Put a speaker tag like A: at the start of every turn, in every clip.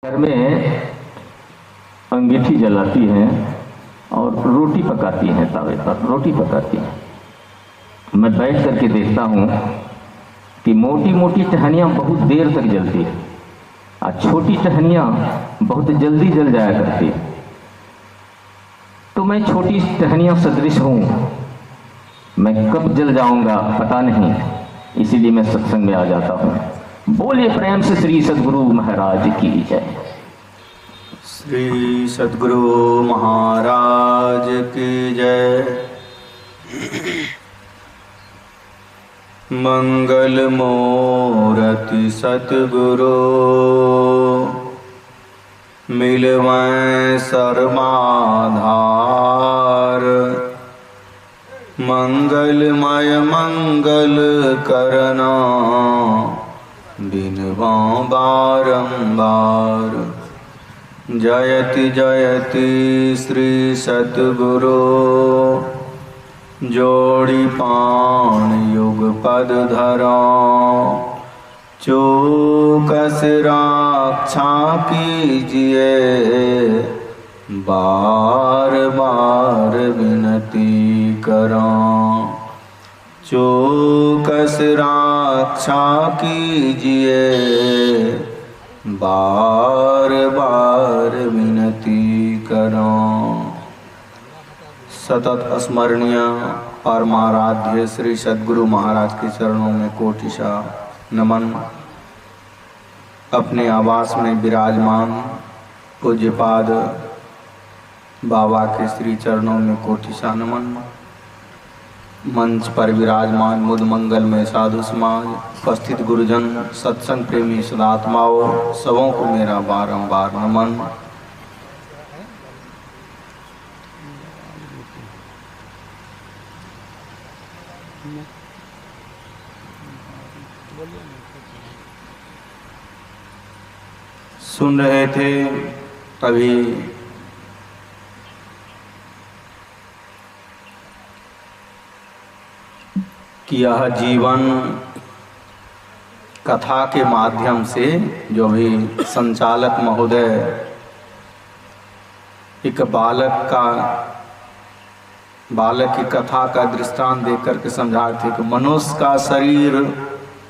A: घर में अंगीठी जलाती हैं और रोटी पकाती हैं, तवे पर रोटी पकाती हैं। मैं बैठ करके देखता हूँ कि मोटी मोटी टहनियाँ बहुत देर तक जलती है और छोटी टहनियाँ बहुत जल्दी जल जाया करती है। तो मैं छोटी टहनियाँ सदृश हूँ, मैं कब जल जाऊँगा पता नहीं, इसीलिए मैं सत्संग में आ जाता हूँ। बोलिए प्रेम से श्री सद्गुरु महाराज की जय।
B: श्री सद्गुरु महाराज की जय। मंगल मूरति सद्गुरु मिलवैं सर्वाधार। मंगलमय मंगल करना बिनवा बारंबार। जयति जयति श्री सद्गुरु जोड़ी पाण युग पद धरा। चौकस रक्षा कीजिए बार बार विनती करा। चौकस रक्षा कीजिए बार बार विनती करो। सतत स्मरणीय परमाराध्य श्री सद्गुरु महाराज के चरणों में कोटिशा नमन। अपने आवास में विराजमान पूज्यपाद बाबा के श्री चरणों में कोटिशा नमन। मंच पर विराजमान मुद मंगल में साधु समाज, उपस्थित गुरुजन, सत्संग प्रेमी सदात्माओं, सबों को मेरा बारंबार नमन। सुन रहे थे अभी कि यह जीवन कथा के माध्यम से जो भी संचालक महोदय एक बालक की कथा का दृष्टांत देकर के समझा थे कि मनुष्य का शरीर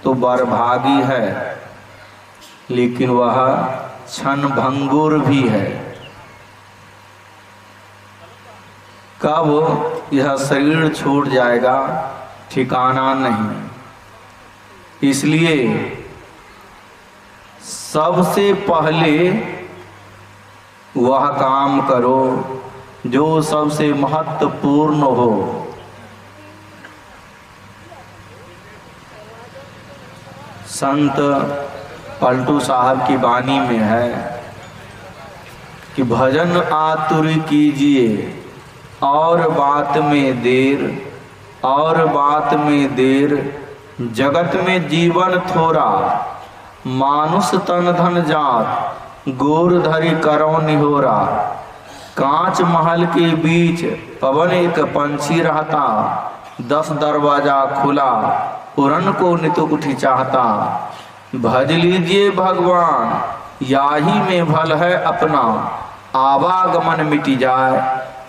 B: तो बरभागी है, लेकिन वह क्षण भंगुर भी है। कब यह शरीर छूट जाएगा ठिकाना नहीं। इसलिए सबसे पहले वह काम करो जो सबसे महत्वपूर्ण हो। संत पलटू साहब की वाणी में है कि भजन आतुर कीजिए और बात में देर, और बात में देर जगत में जीवन थोड़ा। मानुष तन धन जात गोर धरी करो निहोरा। कांच महल के बीच पवन एक पंछी रहता। 10 दरवाजा खुला उड़न को नित उठी चाहता। भज लीजिए भगवान याही में भल है अपना। आवागमन मिटी जाए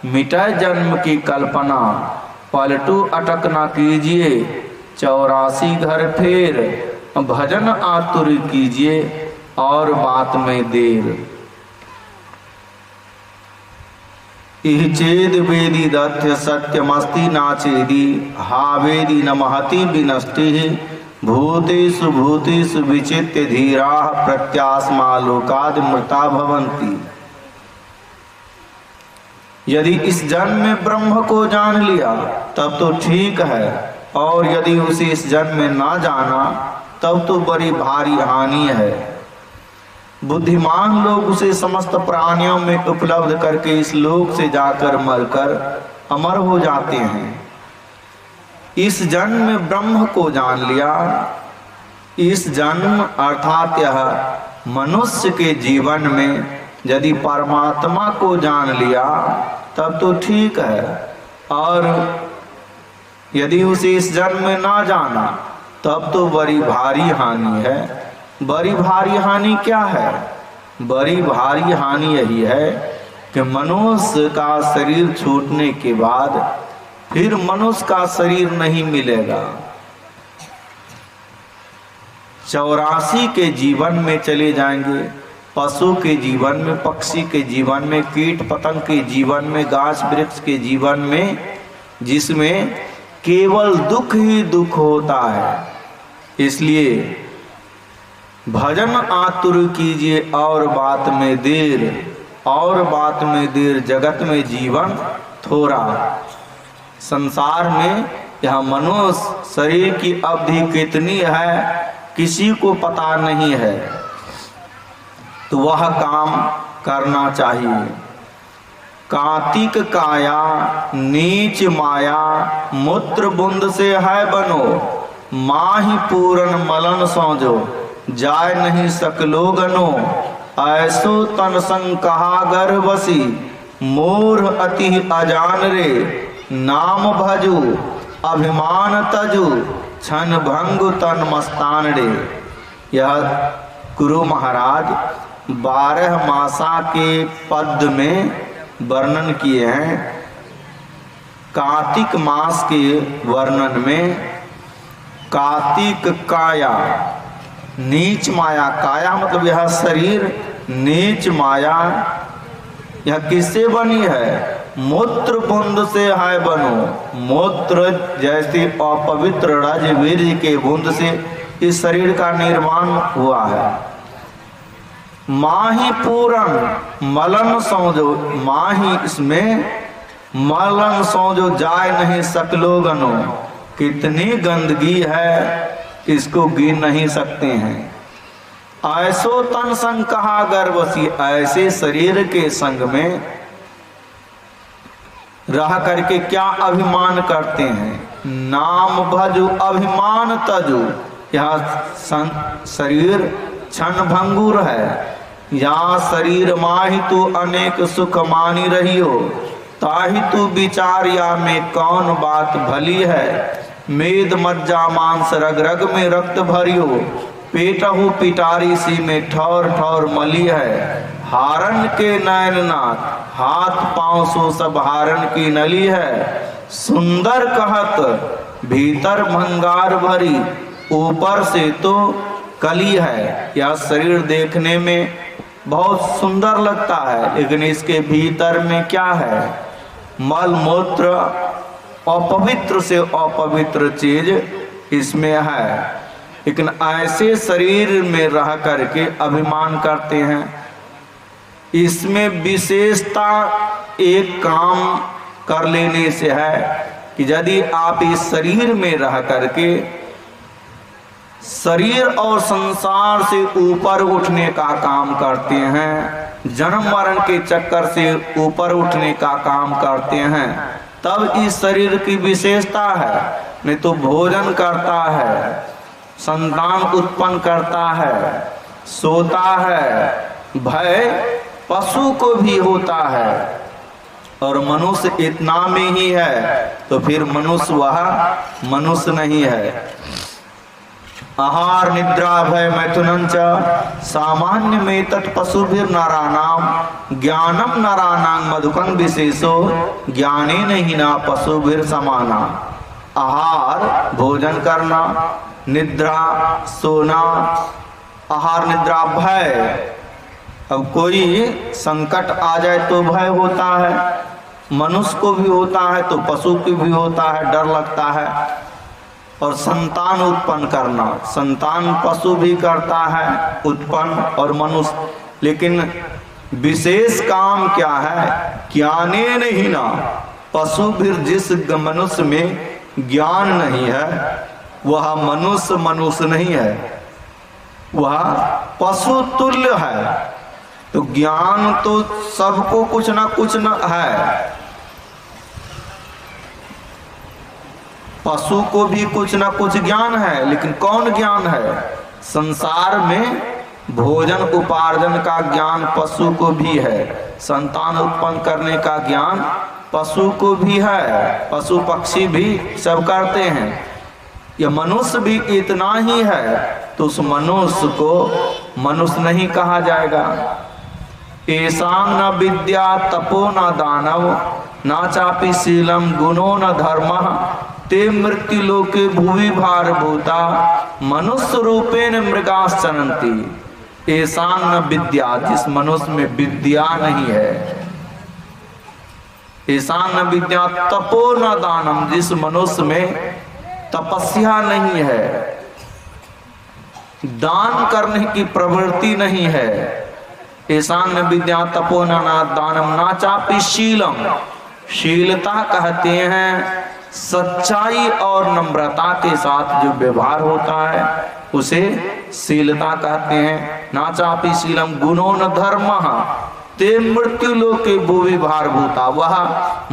B: मिटाए जन्म की कल्पना। पलटू अटक ना कीजिए 84 घर फेर। भजन आतुर कीजिए और बात में देर। इह चेद वेदी दत्य सत्यमस्ति नाचेदी। हा वेदी न महति विनष्टि। भूतेषु भूतेषु विचित्य धीराः प्रत्यास्मा लोकाद् मृता भवन्ति। यदि इस जन्म में ब्रह्म को जान लिया तब तो ठीक है, और यदि उसे इस जन्म में ना जाना तब तो बड़ी भारी हानि है। बुद्धिमान लोग उसे समस्त प्राणियों में उपलब्ध करके इस लोक से जाकर मरकर अमर हो जाते हैं। इस जन्म में ब्रह्म को जान लिया, इस जन्म अर्थात यह मनुष्य के जीवन में यदि परमात्मा को जान लिया तब तो ठीक है, और यदि उसे इस जन्म में ना जाना तब तो बड़ी भारी हानि है। बड़ी भारी हानि क्या है? बड़ी भारी हानि यही है कि मनुष्य का शरीर छूटने के बाद फिर मनुष्य का शरीर नहीं मिलेगा। 84 के जीवन में चले जाएंगे, पशु के जीवन में, पक्षी के जीवन में, कीट पतंग के जीवन में, गाछ वृक्ष के जीवन में, जिसमें केवल दुख ही दुख होता है। इसलिए भजन आतुर कीजिए और बात में देर, और बात में देर, जगत में जीवन थोड़ा। संसार में यह मनुष्य शरीर की अवधि कितनी है किसी को पता नहीं है, तो वह काम करना चाहिए। कार्तिक काया नीच माया, मूत्र बुंद से है बनो, माही पूरन मलन सौजो, जाय नहीं सकलो गनो। ऐसो तन संग कहा गर बसी, मोर अति अजान रे, नाम भजू अभिमान तजू, क्षण भंगु तन मस्तान रे। यह गुरु महाराज 12 मासा के पद में वर्णन किए हैं। कार्तिक मास के वर्णन में कार्तिक काया नीच माया, काया मतलब यह शरीर, नीच माया यह किससे बनी है? मूत्र बूंद से है बनो। मूत्र जैसे अपवित्र रजवीर्य के बूंद से इस शरीर का निर्माण हुआ है। माही पूरन मलन समझो, माही इसमें मलन समझो, जाय नहीं सकलो गनो। कितनी गंदगी है इसको गिन नहीं सकते हैं। ऐसो तन संग कहा गर्वसी, ऐसे शरीर के संग में रह करके क्या अभिमान करते हैं। नाम भजु अभिमान तजु, यह शरीर क्षण भंगुर है। यहाँ शरीर माही तू अनेक सुख मानी रही हो, ताही तू विचार या में कौन बात भली है। मेद मज्जा मांस रग रग में रक्त भरियो, पेटहु पिटारी सी में ठौर ठौर मली है। हारन के नयन नाथ, हाथ पांव सो सब हारन की नली है। सुंदर कहत भीतर भंगार भरी, ऊपर से तो कली है। यह शरीर देखने में बहुत सुंदर लगता है, लेकिन इसके भीतर में क्या है? मल मूत्र, अपवित्र से अपवित्र चीज इसमें है। लेकिन ऐसे शरीर में रह करके अभिमान करते हैं। इसमें विशेषता एक काम कर लेने से है कि यदि आप इस शरीर में रह करके शरीर और संसार से ऊपर उठने का काम करते हैं, जन्म मरण के चक्कर से ऊपर उठने का काम करते हैं, तब इस शरीर की विशेषता है। नहीं तो भोजन करता है, संतान उत्पन्न करता है, सोता है, भय पशु को भी होता है, और मनुष्य इतना में ही है, तो फिर मनुष्य वह मनुष्य नहीं है। आहार निद्रा भय मैथुनंच, सामान्य में तत्पशुभिर नरानाम, ज्ञानम नरानां मधुकं विशेषो, ज्ञाने नहीं ना पशुभिर समाना। आहार भोजन करना, निद्रा सोना, आहार निद्रा भय। अब कोई संकट आ जाए तो भय होता है, मनुष्य को भी होता है तो पशु को भी होता है, डर लगता है। और संतान उत्पन्न करना, संतान पशु भी करता है उत्पन्न और मनुष्य, लेकिन विशेष काम क्या है? ज्ञाने नहीं ना पशु भी। जिस मनुष्य में ज्ञान नहीं है वह मनुष्य मनुष्य नहीं है, वह पशु तुल्य है। तो ज्ञान तो सबको कुछ ना कुछ न है, पशु को भी कुछ ना कुछ ज्ञान है, लेकिन कौन ज्ञान है? संसार में भोजन उपार्जन का ज्ञान पशु को भी है, संतान उत्पन्न करने का ज्ञान पशु को भी है, पशु पक्षी भी सब करते हैं। यह मनुष्य भी इतना ही है, तो उस मनुष्य को मनुष्य नहीं कहा जाएगा। एषां न विद्या तपो न दानव न चापि शीलम गुणो न धर्मः ते मृत्यु लोके भुवि भारभूता मनुष्य रूपेण मृगाश्चरन्ति। एषां न विद्या, जिस मनुष्य में विद्या नहीं है, एषां न विद्या तपो न दानम, जिस मनुष्य में तपस्या नहीं है, दान करने की प्रवृत्ति नहीं है। एषां न विद्या तपो न दानम न चापि शीलम, शीलता कहते हैं सच्चाई और नम्रता के साथ जो व्यवहार होता है उसे शीलता कहते हैं। ना चापि शीलम गुणो न धर्मः ते मृत्यु लोके भुवि भारभूता, वह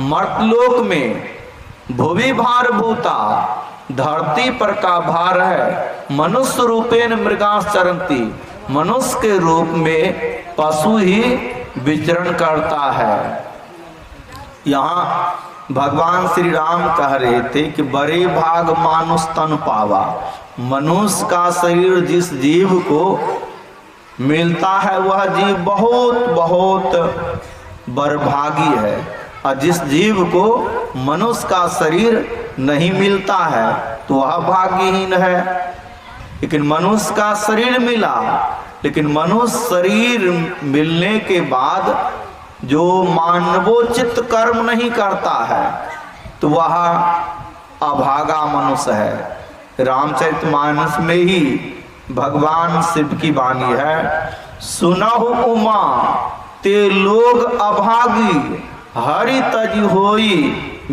B: मर्तलोक में भुवि भारभूता, धरती पर का भार है। मनुष्य रूपेण मृगाश्चरन्ति, मनुष्य के रूप में पशु ही विचरण करता है। यहाँ भगवान श्री राम कह रहे थे कि बड़े भाग मानुष तन पावा, मनुष्य का शरीर जिस जीव को मिलता है वह जीव बहुत बहुत बरभागी है, और जिस जीव को मनुष्य का शरीर नहीं मिलता है तो वह भाग्यहीन है। लेकिन मनुष्य का शरीर मिला, लेकिन मनुष्य शरीर मिलने के बाद जो मानवोचित कर्म नहीं करता है तो वह अभागा मनुष्य है। रामचरितमानस में ही भगवान शिव की वाणी है, सुनहु उमा ते लोग अभागी हरि तज होई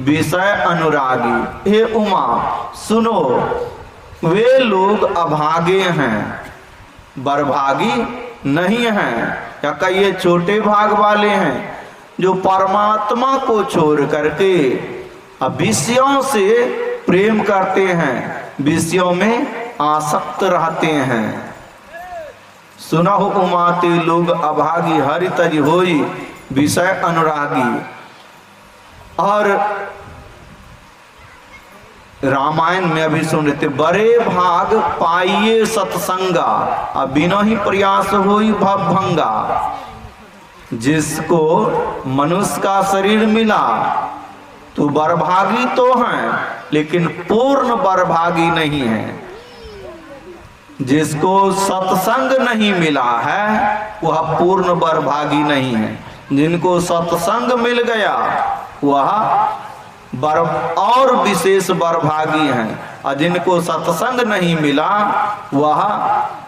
B: विषय अनुरागी। हे उमा सुनो, वे लोग अभागे हैं, बरभागी नहीं हैं, या कई छोटे भाग वाले हैं जो परमात्मा को छोड़ करके विषयों से प्रेम करते हैं, विषयों में आसक्त रहते हैं। सुनहु उमाते लोग अभागी हरि तज होई विषय अनुरागी। और रामायण में अभी सुन रहे थे, बड़े भाग पाइये सत्संगा बिना ही प्रयास होई भवभंगा। जिसको मनुष्य का शरीर मिला तो बरभागी तो हैं, लेकिन पूर्ण बरभागी नहीं है। जिसको सत्संग नहीं मिला है वह पूर्ण बरभागी नहीं है। जिनको सत्संग मिल गया वह और विशेष बरभागी हैं, और जिनको सत्संग नहीं मिला वह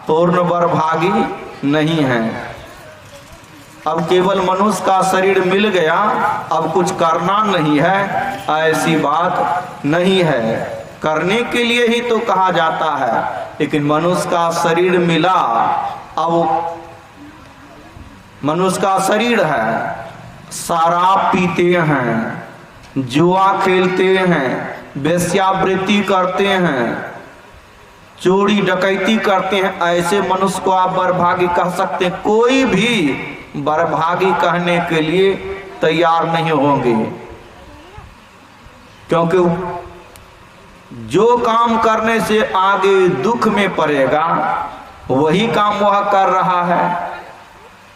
B: पूर्ण बरभागी नहीं है। अब केवल मनुष्य का शरीर मिल गया, अब कुछ करना नहीं है, ऐसी बात नहीं है। करने के लिए ही तो कहा जाता है। लेकिन मनुष्य का शरीर मिला, अब मनुष्य का शरीर है, शराब पीते हैं, जुआ खेलते हैं, वेश्यावृत्ति करते हैं, चोरी डकैती करते हैं, ऐसे मनुष्य को आप बरभागी कह सकते हैं? कोई भी बरभागी कहने के लिए तैयार नहीं होंगे, क्योंकि जो काम करने से आगे दुख में पड़ेगा वही काम वह कर रहा है।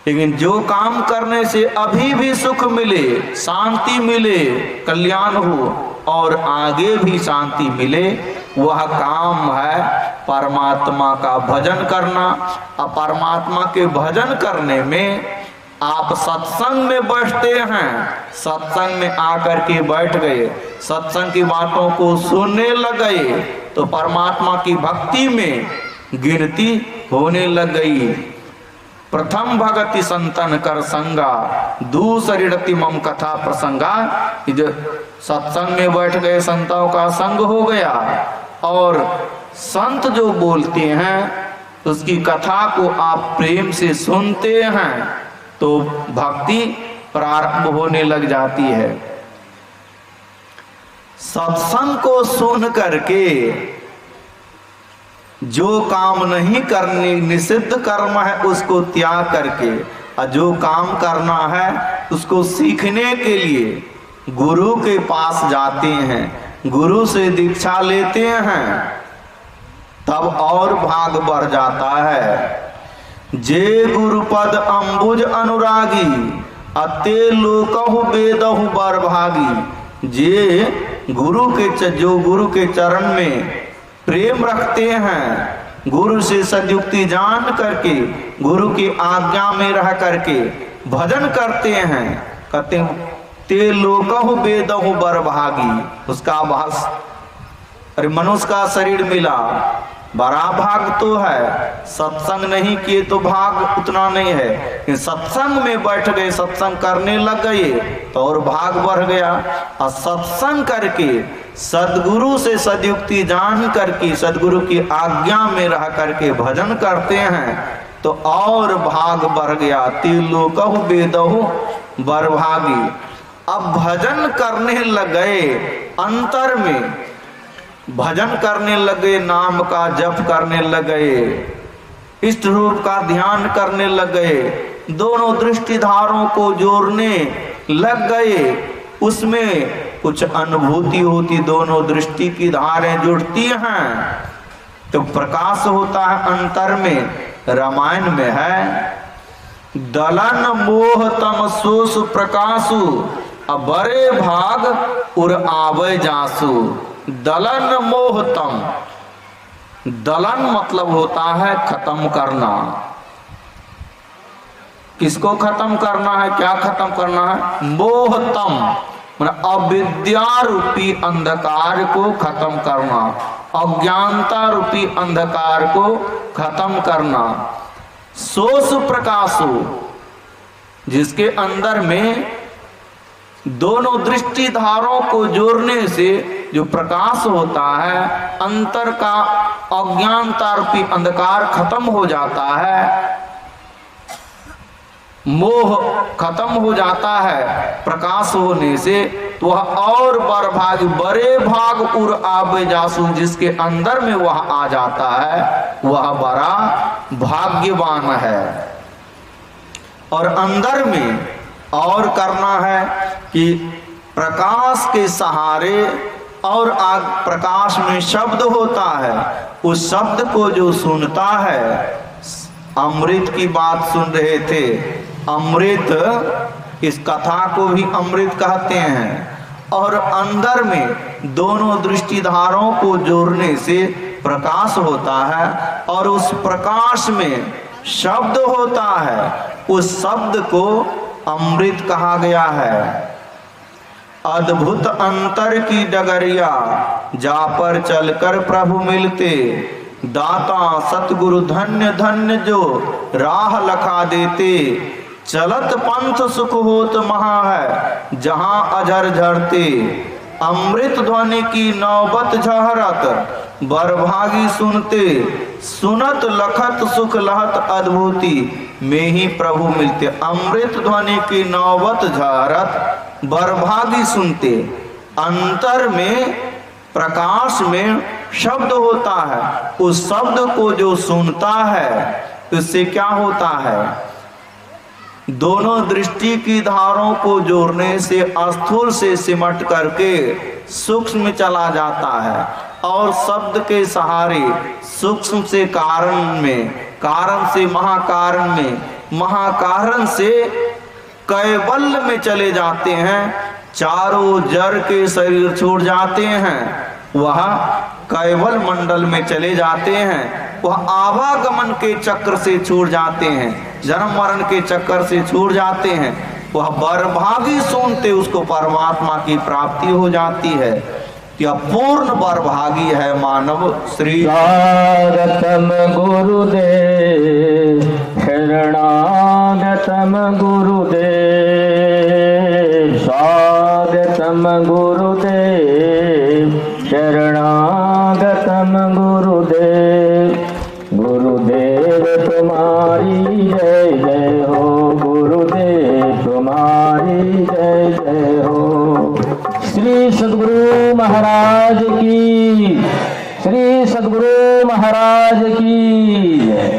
B: लेकिन जो काम करने से अभी भी सुख मिले, शांति मिले, कल्याण हो और आगे भी शांति मिले, वह काम है परमात्मा का भजन करना। और परमात्मा के भजन करने में आप सत्संग में बैठते हैं, सत्संग में आकर के बैठ गए, सत्संग की बातों को सुनने लग गए, तो परमात्मा की भक्ति में गिनती होने लग गई। प्रथम भगति संतन कर संगा, दूसरी रति मम कथा प्रसंगा। जो सत्संग में बैठ गए, संतों का संग हो गया, और संत जो बोलते हैं उसकी कथा को आप प्रेम से सुनते हैं तो भक्ति प्रारंभ होने लग जाती है। सत्संग को सुन करके जो काम नहीं करने, निषिद्ध कर्म है उसको त्याग करके, और जो काम करना है उसको सीखने के लिए गुरु के पास जाते हैं, गुरु से दीक्षा लेते हैं, तब और भाग बढ़ जाता है। जे गुरुपद अंबुज अनुरागी अते लोकहु बेदहु बरभागी। जे जो गुरु के चरण में प्रेम रखते हैं, गुरु से सद्युक्ति जान करके, गुरु की आज्ञा में रह करके भजन करते हैं, कहते ते लोकहु बेदहु बरभागी। उसका आभास, अरे मनुष्य का शरीर मिला, बड़ा भाग तो है, सत्संग नहीं किए तो भाग उतना नहीं है, कि सत्संग में बैठ गए, सत्संग करने लग गए तो और भाग बढ़ गया। और सत्संग करके सदगुरु से सद्युक्ति जान करके, सदगुरु की आज्ञा में रह करके भजन करते हैं तो और भाग बढ़ गया। तिलोकहु बेदहु बरभागी। अब भजन करने लग गए, अंतर में भजन करने लगे, नाम का जप करने लगे, इष्ट रूप का ध्यान करने लगे, दोनों दृष्टिधारों को जोड़ने लग गए, उसमें कुछ अनुभूति होती, दोनों दृष्टि की धारें जुड़ती हैं तो प्रकाश होता है अंतर में। रामायण में है दलन मोह तम सोस प्रकाशु बड़े भाग उर आवे जासु। दलन मोहतम, दलन मतलब होता है खत्म करना। किसको खत्म करना है, क्या खत्म करना है? मोहतम मतलब अविद्या रूपी अंधकार को खत्म करना, अज्ञानता रूपी अंधकार को खत्म करना। सोस प्रकाशु, जिसके अंदर में दोनों दृष्टि धारों को जोड़ने से जो प्रकाश होता है, अंतर का अज्ञानता रूपी अंधकार खत्म हो जाता है, मोह खत्म हो जाता है प्रकाश होने से, तो वह और बड़े भाग उर आवे जासु, जिसके अंदर में वह आ जाता है वह बड़ा भाग्यवान है। और अंदर में और करना है कि प्रकाश के सहारे, और आग प्रकाश में शब्द होता है, उस शब्द को जो सुनता है, अमृत की बात सुन रहे थे, अमृत, इस कथा को भी अमृत कहते हैं। और अंदर में दोनों दृष्टिधारों को जोड़ने से प्रकाश होता है, और उस प्रकाश में शब्द होता है, उस शब्द को अमृत कहा गया है। अद्भुत अंतर की डगरिया जा पर चलकर प्रभु मिलते, दाता सतगुरु धन्य धन्य जो राह लखा देते। चलत पंथ सुख होत महा है जहां अजर झरते, अमृत ध्वनि की नौबत झहरत बरभागी सुनते। सुनत लखत सुख लहत अद्भुति में ही प्रभु मिलते। अमृत ध्वनि की नौबत झहरत बरभागी सुनते। अंतर में प्रकाश में शब्द होता है, उस शब्द को जो सुनता है उससे क्या होता है? दोनों दृष्टि की धारों को जोड़ने से स्थूल से सिमट करके सूक्ष्म में चला जाता है, और शब्द के सहारे सूक्ष्म से कारण में, कारण से महाकारण में, महाकारण से कैवल्य में चले जाते हैं। चारों जड़ के शरीर छोड़ जाते हैं, वह कैवल मंडल में चले जाते हैं। वह आवागमन के चक्र से छूट जाते हैं, जन्म मरण के चक्कर से छूट जाते हैं। वह बरभागी सुनते उसको परमात्मा की प्राप्ति हो जाती है। यह पूर्ण बरभागी है मानव। श्री
A: स्वागतम गुरुदेव, शरणागतम गुरुदेव, स्वागतम गुरुदेव, शरणागतम गुरुदेव। गुरुदेव तुम्हारी जय जय हो, गुरुदेव तुम्हारी जय जय हो। श्री सद्गुरु महाराज की, श्री सद्गुरु महाराज की जय।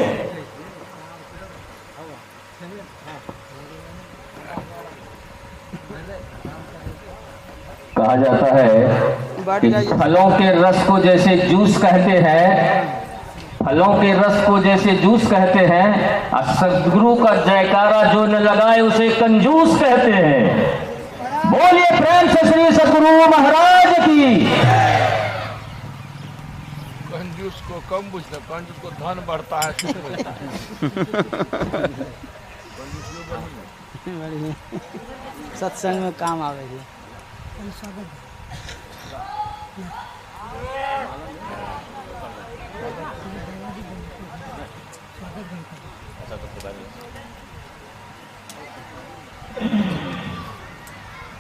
A: कहा जाता है कि फलों के रस को जैसे जूस कहते हैं, फलों के रस को जैसे जूस कहते हैं, और सदगुरु का जयकारा जो न लगाए उसे कंजूस कहते हैं। बोलिए प्रेम से श्री सदगुरु महाराज की।
C: कंजूस को कम बुझते, कंजूस को धन बढ़ता है।
D: सत्संग में काम आवे।